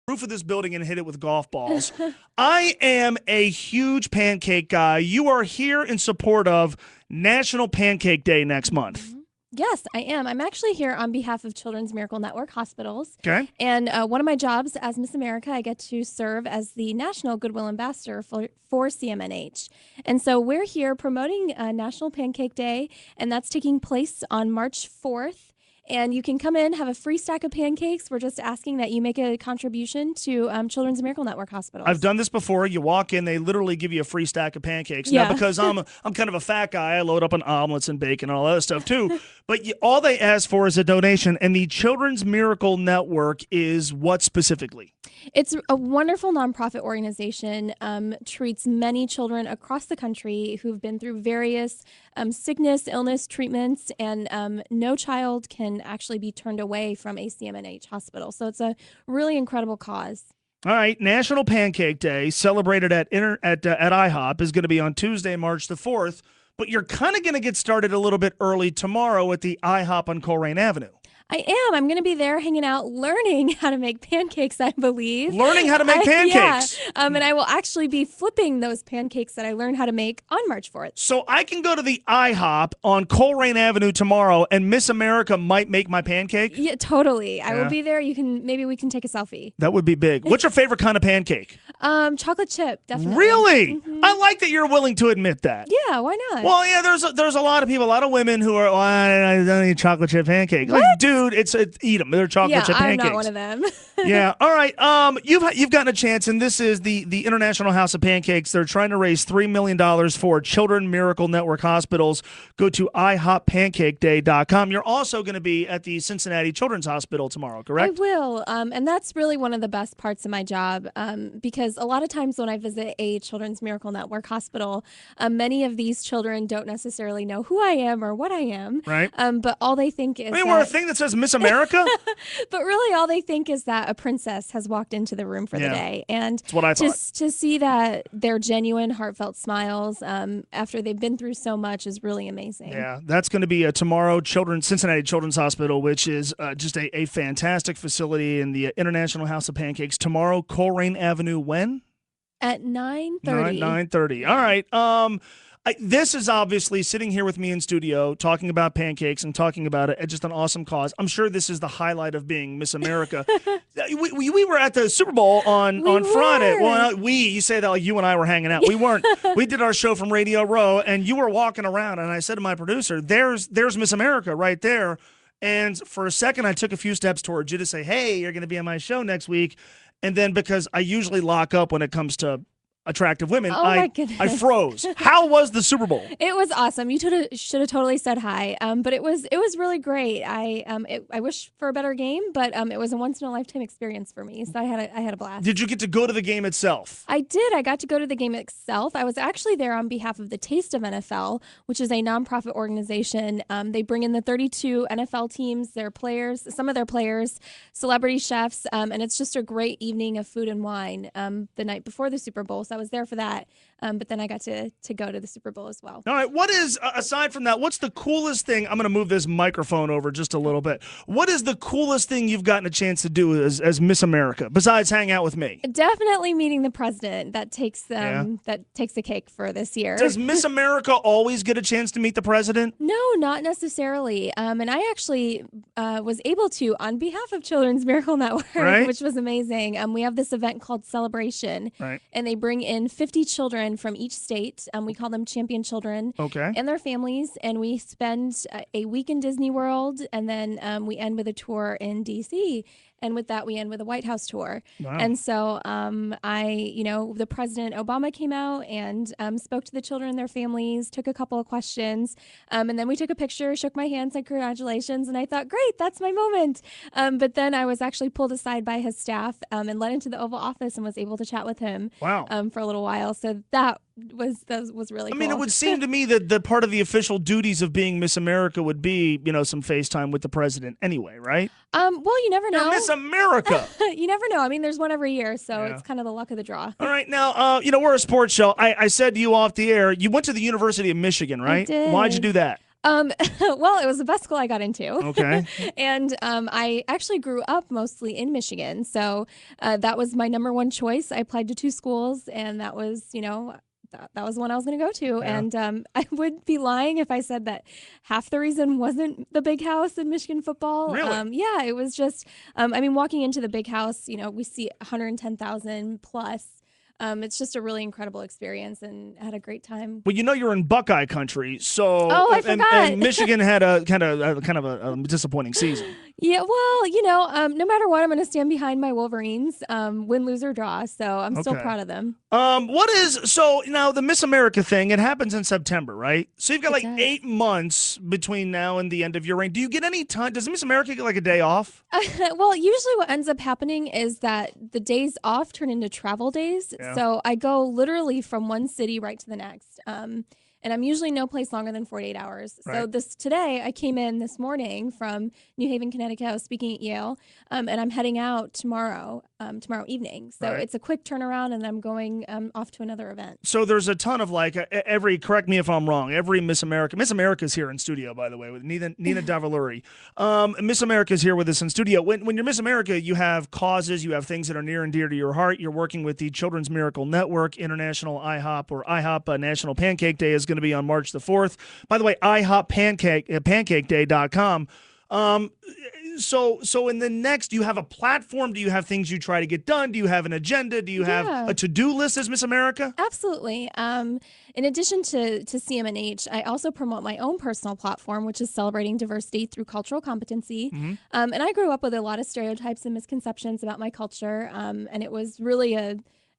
roof of this building and hit it with golf balls. I am a huge pancake guy. You are here in support of National Pancake Day next month. Yes, I am. I'm actually here on behalf of Children's Miracle Network Hospitals. Okay. And one of my jobs as Miss America, I get to serve as the National Goodwill Ambassador for CMNH. And so we're here promoting National Pancake Day, and that's taking place on March 4th. And you can come in, have a free stack of pancakes. We're just asking that you make a contribution to Children's Miracle Network Hospitals. I've done this before. You walk in, they literally give you a free stack of pancakes. Yeah. Now, because I'm kind of a fat guy, I load up on omelets and bacon and all that stuff too. But all they ask for is a donation, and the Children's Miracle Network is what specifically? It's a wonderful nonprofit organization, treats many children across the country who've been through various sickness, illness, treatments, and no child can actually be turned away from a CMNH hospital. So it's a really incredible cause. All right, National Pancake Day, celebrated at IHOP, is going to be on Tuesday, March the 4th, but you're kind of going to get started a little bit early tomorrow at the IHOP on Coleraine Avenue. I am. I'm going to be there hanging out, learning how to make pancakes, I believe. Learning how to make pancakes. Yeah. And I will actually be flipping those pancakes that I learned how to make on March 4th. So I can go to the IHOP on Coleraine Avenue tomorrow, and Miss America might make my pancake? Yeah, totally. I will be there. Maybe we can take a selfie. That would be big. What's your favorite kind of pancake? Chocolate chip, definitely. Really? Mm-hmm. I like that you're willing to admit that. Yeah, why not? Well, yeah, there's a lot of people, a lot of women who are, I don't eat chocolate chip pancakes. What? Like, dude, eat them. They're chocolate chip pancakes. I'm not one of them. Yeah. All right. You've gotten a chance, and this is the International House of Pancakes. They're trying to raise $3 million for Children Miracle Network hospitals. Go to IHOPPancakeDay.com. You're also going to be at the Cincinnati Children's Hospital tomorrow, correct? I will. And that's really one of the best parts of my job, because a lot of times when I visit a Children's Miracle Network hospital, many of these children don't necessarily know who I am or what I am. Right. But all they think is we're a thing that says Miss America? But really all they think is that a princess has walked into the room for the day. And that's what I thought. To see that their genuine, heartfelt smiles after they've been through so much is really amazing. Yeah, that's going to be tomorrow, Cincinnati Children's Hospital, which is just a fantastic facility in the International House of Pancakes. Tomorrow, Coleraine Avenue, when? At 9:30. 9:30. All right. This is obviously sitting here with me in studio talking about pancakes and talking about it. It's just an awesome cause. I'm sure this is the highlight of being Miss America. we were at the Super Bowl on Friday. Well, you say that like you and I were hanging out. We weren't. We did our show from Radio Row, and you were walking around, and I said to my producer, there's Miss America right there. And for a second, I took a few steps towards you to say, hey, you're going to be on my show next week. And then because I usually lock up when it comes to attractive women, my I froze. How was the Super Bowl? It was awesome. You should have totally said hi. But it was really great. I wish for a better game, but it was a once in a lifetime experience for me. So I had a blast. Did you get to go to the game itself? I did. I got to go to the game itself. I was actually there on behalf of the Taste of NFL, which is a nonprofit organization. They bring in the 32 NFL teams, their players, some of their players, celebrity chefs, and it's just a great evening of food and wine the night before the Super Bowl. So I was there for that, but then I got to go to the Super Bowl as well. All right, what is, aside from that, what's the coolest thing? I'm going to move this microphone over just a little bit. What is the coolest thing you've gotten a chance to do as Miss America, besides hang out with me? Definitely meeting the president. That takes the cake for this year. Does Miss America always get a chance to meet the president? No, not necessarily. And I actually was able to, on behalf of Children's Miracle Network, right, which was amazing. We have this event called Celebration, right, and they bring in 50 children from each state. We call them champion children, okay, and their families, and we spend a week in Disney World, and then we end with a tour in DC. And with that, we end with a White House tour. Wow. And so the President Obama came out and spoke to the children and their families, took a couple of questions, and then we took a picture, shook my hand, said congratulations, and I thought, great, that's my moment. But then I was actually pulled aside by his staff and led into the Oval Office and was able to chat with him. Wow. For a little while. So that was really cool. I mean, it would seem to me that the part of the official duties of being Miss America would be, some FaceTime with the president anyway, right? Well, you never know. You're Miss America. You never know. I mean, there's one every year, so it's kind of the luck of the draw. All right. Now, we're a sports show. I said to you off the air, you went to the University of Michigan, right? I did. Why'd you do that? Well, it was the best school I got into. Okay. And I actually grew up mostly in Michigan. So that was my number one choice. I applied to 2 schools, and that was, that was the one I was going to go to. Yeah. And I would be lying if I said that half the reason wasn't the big house in Michigan football. Really? Yeah, it was just, walking into the big house, we see 110,000 plus. It's just a really incredible experience, and had a great time. Well, you're in Buckeye country, so I forgot. And Michigan had a kind of a disappointing season. Yeah, well, no matter what, I'm going to stand behind my Wolverines, win, lose, or draw. So I'm still proud of them. So now the Miss America thing, it happens in September, right? So you've got It like does. 8 months between now and the end of your reign. Do you get any time? Does Miss America get like a day off? Well, usually what ends up happening is that the days off turn into travel days. Yeah. So I go literally from one city right to the next. And I'm usually no place longer than 48 hours. So Right. today I came in this morning from New Haven, Connecticut. I was speaking at Yale, and I'm heading out tomorrow evening. So Right. it's a quick turnaround, and I'm going off to another event. So there's a ton of like correct me if I'm wrong, every Miss America's here in studio, by the way, with Nina Davuluri. Miss America's here with us in studio. When you're Miss America, you have causes, you have things that are near and dear to your heart. You're working with the Children's Miracle Network. International IHOP National Pancake Day is going to be on March the 4th. By the way, IHOP pancakeday.com. So in the next, do you have a platform? Do you have things you try to get done? Do you have an agenda? Do you have Yeah. a to-do list as Miss America? Absolutely. In addition to CMNH, I also promote my own personal platform, which is celebrating diversity through cultural competency. And I grew up with a lot of stereotypes and misconceptions about my culture, and it was really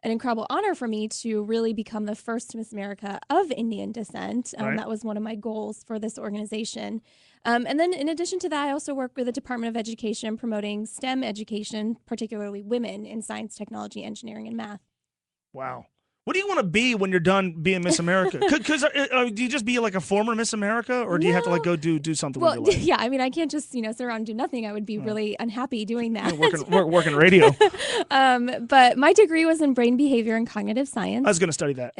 an incredible honor for me to really become the first Miss America of Indian descent. Right. That was one of my goals for this organization. And then in addition to that, I also work with the Department of Education promoting STEM education, particularly women in science, technology, engineering, and math. Wow. What do you want to be when you're done being Miss America? Because do you just be like a former Miss America, or do you have to like go do something with Well, your life? yeah, I can't just, sit around and do nothing. I would be really unhappy doing that. Working radio. But my degree was in brain behavior and cognitive science. I was going to study that.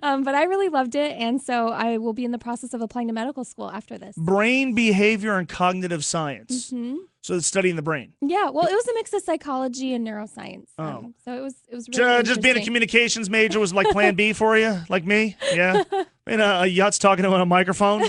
But I really loved it. And so I will be in the process of applying to medical school after this. Brain behavior and cognitive science. So it's studying the brain. Yeah, well, it was a mix of psychology and neuroscience. Oh. So it was really Just being a interesting. communications major was like plan B for you, like me? Yeah. And a yacht's talking to a microphone.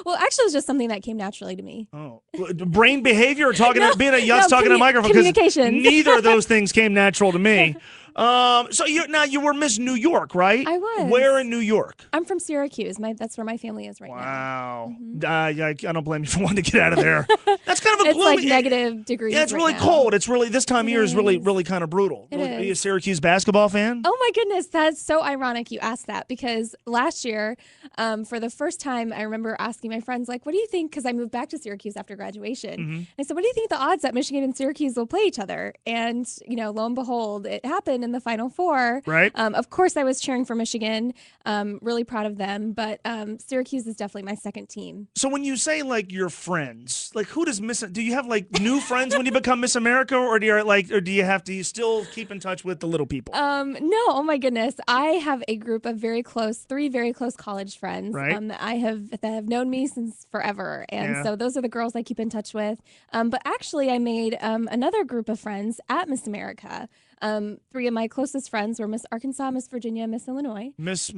Well, actually, it was just something that came naturally to me. Oh, brain behavior or being a yacht's No, talking to a microphone? 'Cause communications. neither of those things came natural to me. So you were Miss New York, right? I was. Where in New York? I'm from Syracuse. That's where my family is right now. Wow. I don't blame you for wanting to get out of there. That's kind of a It's gloomy. like negative degrees. Yeah, it's right really now. cold. It's really this time of year is really is. really kind of brutal. It Are you a is. Syracuse basketball fan? Oh my goodness, that's so ironic you asked that, because last year, for the first time, I remember asking my friends, like, what do you think? Because I moved back to Syracuse after graduation. I said, what do you think the odds that Michigan and Syracuse will play each other? And, lo and behold, it happened in the Final Four. Right. Of course, I was cheering for Michigan, really proud of them, but Syracuse is definitely my second team. So when you say like your friends, like who does Miss? Do you have like new friends when you become Miss America, or do you still keep in touch with the little people? No, oh my goodness. I have a group of three very close college friends Right. that have known me since forever. And Yeah. so those are the girls I keep in touch with. But actually I made another group of friends at Miss America. 3 of my closest friends were Miss Arkansas, Miss Virginia, Miss Illinois. Miss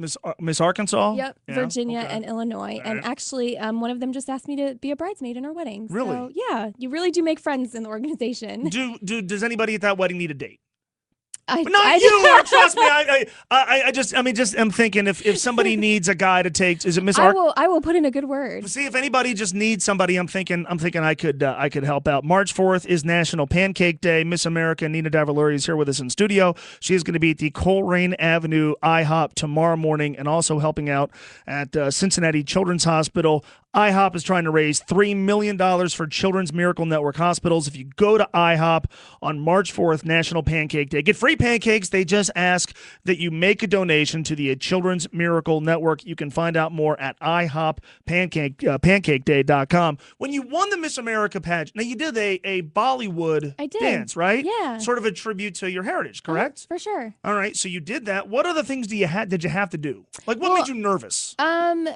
Arkansas. Yep, Yeah, Virginia okay. and Illinois. All And right. actually, one of them just asked me to be a bridesmaid in her wedding. Really? So, yeah, you really do make friends in the organization. Does anybody at that wedding need a date? I Not you. Trust me. I'm thinking if somebody needs a guy to take, is it Miss Arkansas? I will put in a good word. See, if anybody just needs somebody, I'm thinking I could help out. March 4th is National Pancake Day. Miss America Nina Davuluri is here with us in studio. She is going to be at the Coleraine Avenue IHOP tomorrow morning, and also helping out at Cincinnati Children's Hospital. IHOP is trying to raise $3 million for Children's Miracle Network hospitals. If you go to IHOP on March 4th, National Pancake Day, get free pancakes. They just ask that you make a donation to the Children's Miracle Network. You can find out more at pancakeday.com. When you won the Miss America pageant, now you did a Bollywood I did. dance, right? Yeah. Sort of a tribute to your heritage, correct? For sure. All right, so you did that. What other things did you have to do? Like, what made you nervous? Probably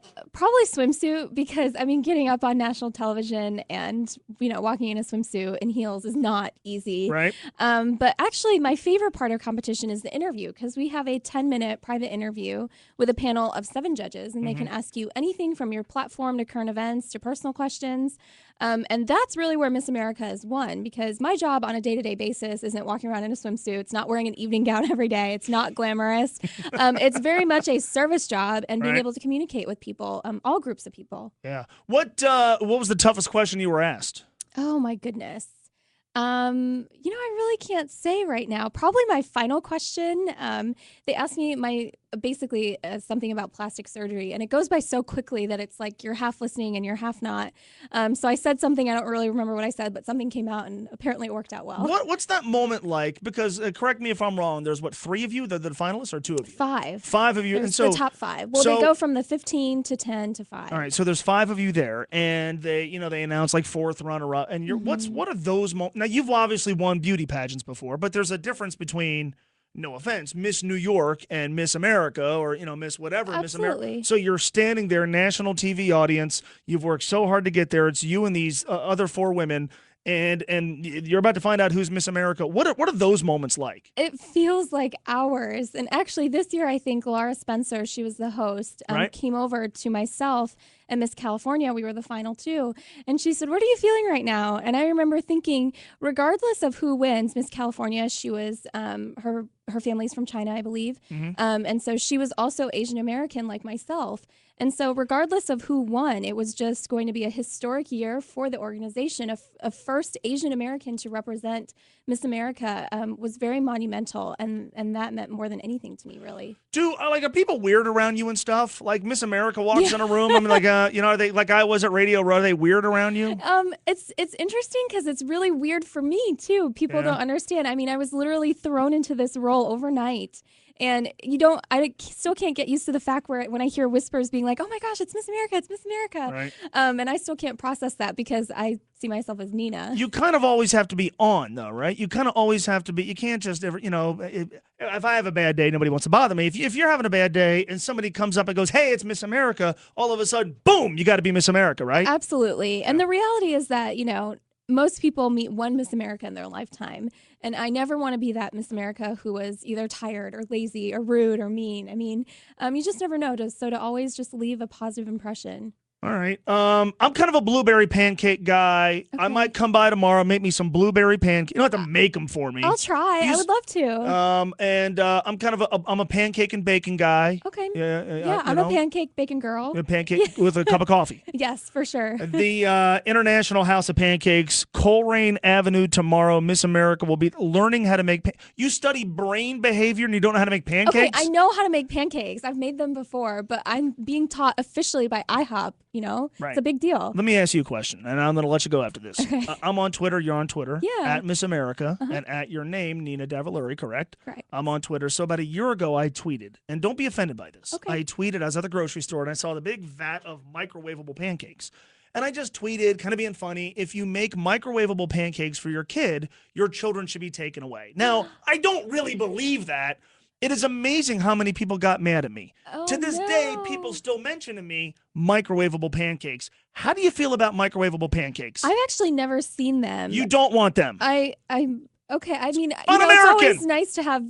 swimsuit, because because, I mean, getting up on national television and, walking in a swimsuit and heels is not easy. Right. But actually, my favorite part of competition is the interview, because we have a 10-minute private interview with a panel of 7 judges, and they can ask you anything from your platform to current events to personal questions. And that's really where Miss America has won, because my job on a day-to-day basis isn't walking around in a swimsuit. It's not wearing an evening gown every day. It's not glamorous. It's very much a service job and being able to communicate with people, all groups of people. Yeah. What was the toughest question you were asked? Oh, my goodness. I really can't say right now. Probably my final question. They asked me basically something about plastic surgery, and it goes by so quickly that it's like you're half listening and you're half not. So I said something, I don't really remember what I said, but something came out, and apparently it worked out well. What's that moment like? Because correct me if I'm wrong. There's 3 of you, the finalists, or 2 of you? 5. 5 of you, There's the top 5. Well, they go from the 15 to 10 to 5. All right, so there's 5 of you there, and they announce like 4th runner-up, and you're what are those moments? Now you've obviously won beauty pageants before, but there's a difference between, no offense, Miss New York and Miss America, or Miss whatever. Absolutely. Miss America. So you're standing there, national TV audience. You've worked so hard to get there. It's you and these other 4 women. And you're about to find out who's Miss America. What are those moments like? It feels like hours. And actually, this year, I think Laura Spencer, she was the host, came over to myself and Miss California. We were the final 2. And she said, "What are you feeling right now?" And I remember thinking, regardless of who wins, Miss California, she was, her family's from China, I believe. And so she was also Asian American like myself. And so regardless of who won, it was just going to be a historic year for the organization. A first Asian American to represent Miss America was very monumental, and that meant more than anything to me, really. Are people weird around you and stuff? Like Miss America walks in a room, I mean, are they, like I was at Radio Row, are they weird around you? It's interesting because it's really weird for me, too. People don't understand. I mean, I was literally thrown into this role overnight. And I still can't get used to the fact when I hear whispers being like, "Oh my gosh, it's Miss America, it's Miss America." Right. And I still can't process that because I see myself as Nina. You kind of always have to be on, though, right? You kind of always have to be. You can't just ever, if I have a bad day, nobody wants to bother me. If you're having a bad day and somebody comes up and goes, "Hey, it's Miss America," all of a sudden, boom, you got to be Miss America, right? Absolutely. And the reality is that, most people meet one Miss America in their lifetime. And I never want to be that Miss America who was either tired or lazy or rude or mean. I mean, you just never know. So to always just leave a positive impression. All right. I'm kind of a blueberry pancake guy. Okay. I might come by tomorrow, make me some blueberry pancakes. You don't have to make them for me. I'll try. I would love to. And I'm kind of I'm a pancake and bacon guy. Okay. Yeah, I'm a pancake bacon girl. A pancake with a cup of coffee. Yes, for sure. The International House of Pancakes, Coleraine Avenue tomorrow. Miss America will be learning how to make. You study brain behavior and you don't know how to make pancakes? Okay, I know how to make pancakes. I've made them before, but I'm being taught officially by IHOP. Right. It's a big deal. Let me ask you a question, and I'm going to let you go after this. Okay. I'm on Twitter. You're on Twitter. Yeah. At Miss America and at your name, Nina Davuluri, correct? Correct. I'm on Twitter. So about a year ago, I tweeted, and don't be offended by this. Okay. I tweeted, I was at the grocery store, and I saw the big vat of microwavable pancakes. And I just tweeted, kind of being funny, if you make microwavable pancakes for your kid, your children should be taken away. Now, I don't really believe that. It is amazing how many people got mad at me. Oh, to this day, people still mention to me microwavable pancakes. How do you feel about microwavable pancakes? I've actually never seen them. You don't want them. Okay. I mean, Un-American. it's always nice to have,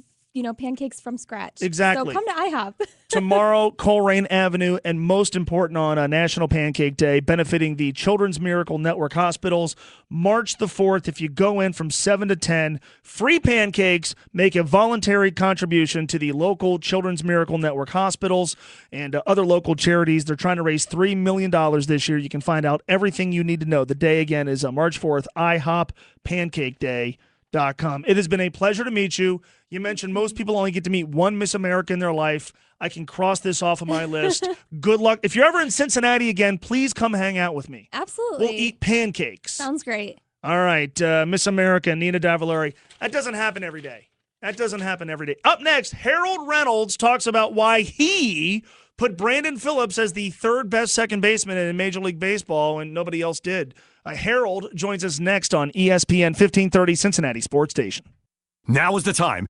pancakes from scratch. Exactly. So come to IHOP. Tomorrow, Coleraine Avenue, and most important on National Pancake Day, benefiting the Children's Miracle Network hospitals. March the 4th, if you go in from 7 to 10, free pancakes, make a voluntary contribution to the local Children's Miracle Network hospitals and other local charities. They're trying to raise $3 million this year. You can find out everything you need to know. The day, again, is March 4th, IHOP Pancake Day. It has been a pleasure to meet you. You mentioned most people only get to meet one Miss America in their life. I can cross this off of my list. Good luck. If you're ever in Cincinnati again, please come hang out with me. Absolutely. We'll eat pancakes. Sounds great. All right, Miss America, Nina Davuluri. That doesn't happen every day. Up next, Harold Reynolds talks about why he put Brandon Phillips as the 3rd best second baseman in Major League Baseball and nobody else did. Harold joins us next on ESPN 1530 Cincinnati Sports Station. Now is the time